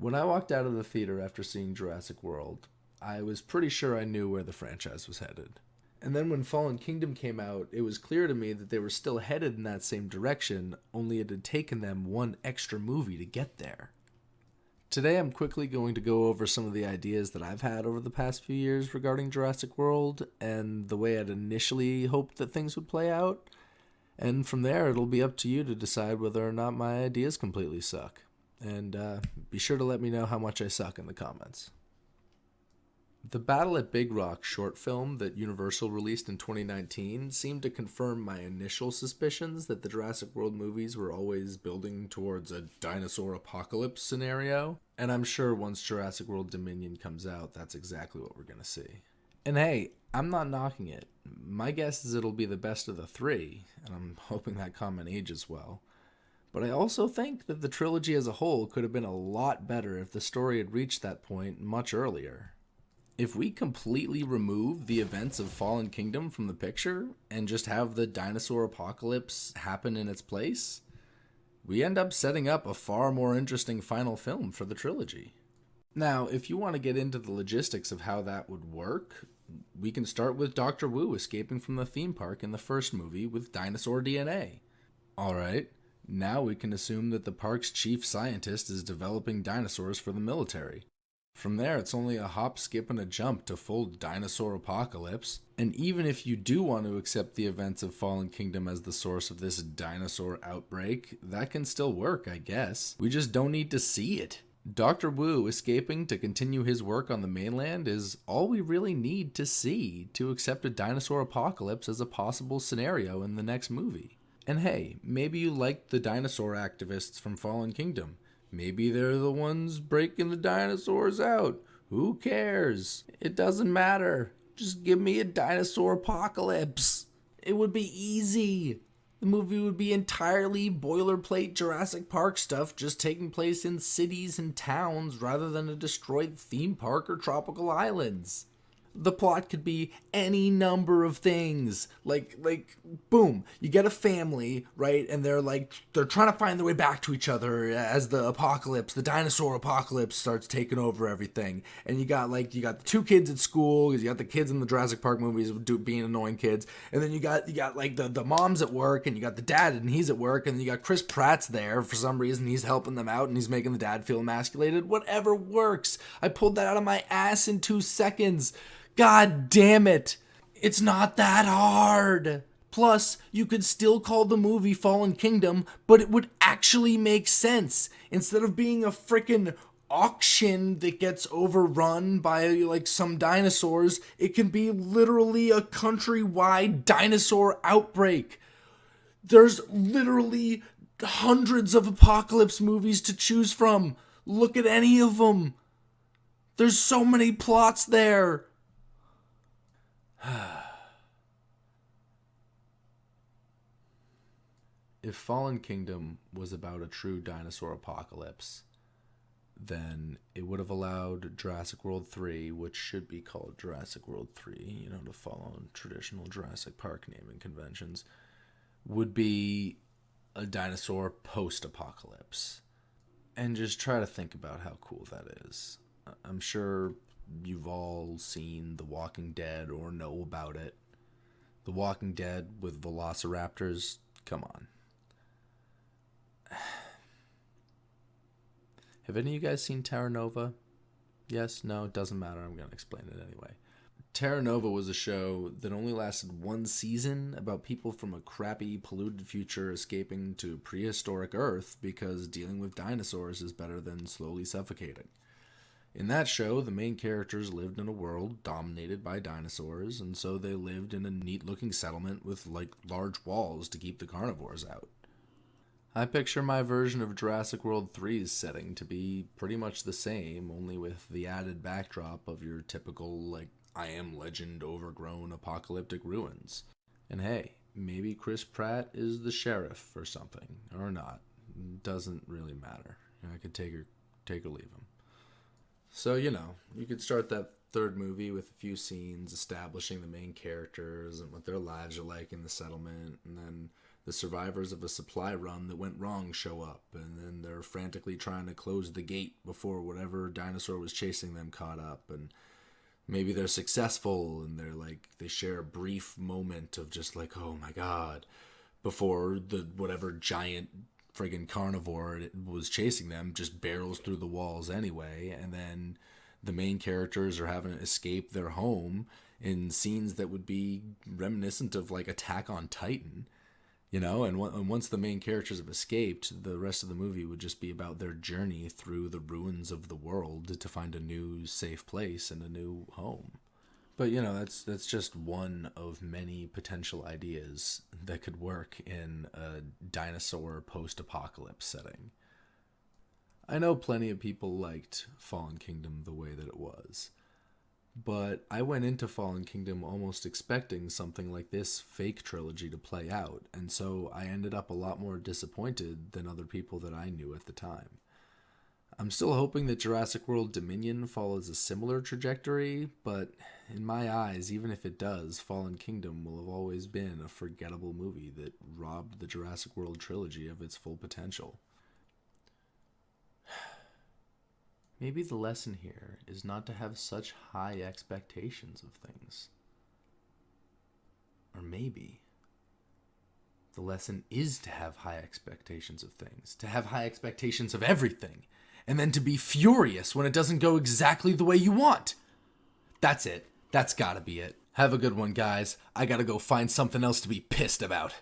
When I walked out of the theater after seeing Jurassic World, I was pretty sure I knew where the franchise was headed. And then when Fallen Kingdom came out, it was clear to me that they were still headed in that same direction, only it had taken them one extra movie to get there. Today I'm quickly going to go over some of the ideas that I've had over the past few years regarding Jurassic World, and the way I'd initially hoped that things would play out. And from there, it'll be up to you to decide whether or not my ideas completely suck. And be sure to let me know how much I suck in the comments. The Battle at Big Rock short film that Universal released in 2019 seemed to confirm my initial suspicions that the Jurassic World movies were always building towards a dinosaur apocalypse scenario. And I'm sure once Jurassic World Dominion comes out, that's exactly what we're going to see. And hey, I'm not knocking it. My guess is it'll be the best of the three, and I'm hoping that comment ages well. But I also think that the trilogy as a whole could have been a lot better if the story had reached that point much earlier. If we completely remove the events of Fallen Kingdom from the picture and just have the dinosaur apocalypse happen in its place, we end up setting up a far more interesting final film for the trilogy. Now, if you want to get into the logistics of how that would work, we can start with Dr. Wu escaping from the theme park in the first movie with dinosaur DNA. Alright, now we can assume that the park's chief scientist is developing dinosaurs for the military. From there, it's only a hop, skip, and a jump to full dinosaur apocalypse. And even if you do want to accept the events of Fallen Kingdom as the source of this dinosaur outbreak, that can still work, I guess. We just don't need to see it. Dr. Wu escaping to continue his work on the mainland is all we really need to see to accept a dinosaur apocalypse as a possible scenario in the next movie. And hey, maybe you liked the dinosaur activists from Fallen Kingdom. Maybe they're the ones breaking the dinosaurs out. Who cares? It doesn't matter. Just give me a dinosaur apocalypse. It would be easy. The movie would be entirely boilerplate Jurassic Park stuff, just taking place in cities and towns rather than a destroyed theme park or tropical islands. The plot could be any number of things. Like, boom, you get a family, right? And they're trying to find their way back to each other as the dinosaur apocalypse starts taking over everything. And you got the two kids at school, because you got the kids in the Jurassic Park movies being annoying kids. And then you got the moms at work, and you got the dad, and he's at work, and then you got Chris Pratt's there for some reason. He's helping them out, and he's making the dad feel emasculated. Whatever works. I pulled that out of my ass in 2 seconds. God damn it. It's not that hard. Plus, you could still call the movie Fallen Kingdom, but it would actually make sense. Instead of being a frickin' auction that gets overrun by some dinosaurs, it can be literally a countrywide dinosaur outbreak. There's literally hundreds of apocalypse movies to choose from. Look at any of them. There's so many plots there. If Fallen Kingdom was about a true dinosaur apocalypse, then it would have allowed Jurassic World 3, which should be called Jurassic World 3, to follow traditional Jurassic Park naming conventions, would be a dinosaur post-apocalypse. And just try to think about how cool that is. I'm sure you've all seen The Walking Dead or know about it. The Walking Dead with velociraptors? Come on. Have any of you guys seen Terra Nova? Yes? No? It doesn't matter. I'm going to explain it anyway. Terra Nova was a show that only lasted 1 season about people from a crappy, polluted future escaping to prehistoric Earth because dealing with dinosaurs is better than slowly suffocating. In that show, the main characters lived in a world dominated by dinosaurs, and so they lived in a neat-looking settlement with, large walls to keep the carnivores out. I picture my version of Jurassic World 3's setting to be pretty much the same, only with the added backdrop of your typical, I Am Legend overgrown apocalyptic ruins. And hey, maybe Chris Pratt is the sheriff or something, or not. Doesn't really matter. I could take or leave him. So, you could start that third movie with a few scenes establishing the main characters and what their lives are like in the settlement, and then the survivors of a supply run that went wrong show up, and then they're frantically trying to close the gate before whatever dinosaur was chasing them caught up, and maybe they're successful, and they share a brief moment of just like, oh my god, before the whatever giant friggin' carnivore was chasing them just barrels through the walls anyway, and then the main characters are having to escape their home in scenes that would be reminiscent of like Attack on Titan, and once the main characters have escaped, the rest of the movie would just be about their journey through the ruins of the world to find a new safe place and a new home. But that's just one of many potential ideas that could work in a dinosaur post-apocalypse setting. I know plenty of people liked Fallen Kingdom the way that it was, but I went into Fallen Kingdom almost expecting something like this fake trilogy to play out, and so I ended up a lot more disappointed than other people that I knew at the time. I'm still hoping that Jurassic World Dominion follows a similar trajectory, but in my eyes, even if it does, Fallen Kingdom will have always been a forgettable movie that robbed the Jurassic World trilogy of its full potential. Maybe the lesson here is not to have such high expectations of things. Or maybe the lesson is to have high expectations of things, to have high expectations of everything, and then to be furious when it doesn't go exactly the way you want. That's it. That's gotta be it. Have a good one, guys. I gotta go find something else to be pissed about.